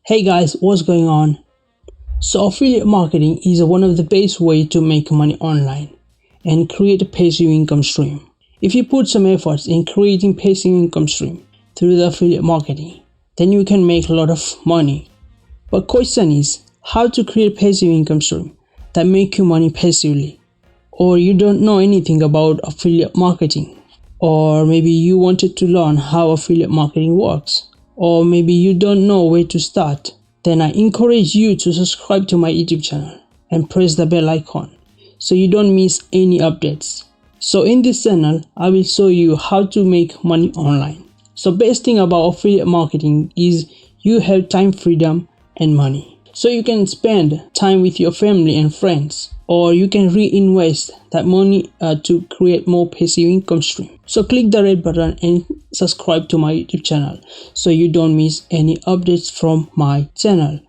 Hey guys, what's going on? So affiliate marketing is one of the best way to make money online and create a passive income stream. If you put some efforts in creating passive income stream through the affiliate marketing, then you can make a lot of money. But question is how to create passive income stream that make you money passively. Or you don't know anything about affiliate marketing. Or maybe you wanted to learn how affiliate marketing works. Or maybe you don't know where to start. Then I encourage you to subscribe to my YouTube channel and press the bell icon so you don't miss any updates. So in this channel, I will show you how to make money online. So best thing about affiliate marketing is you have time freedom and money. So you can spend time with your family and friends, or you can reinvest that money to create more passive income stream. So click the red button and subscribe to my YouTube channel so you don't miss any updates from my channel.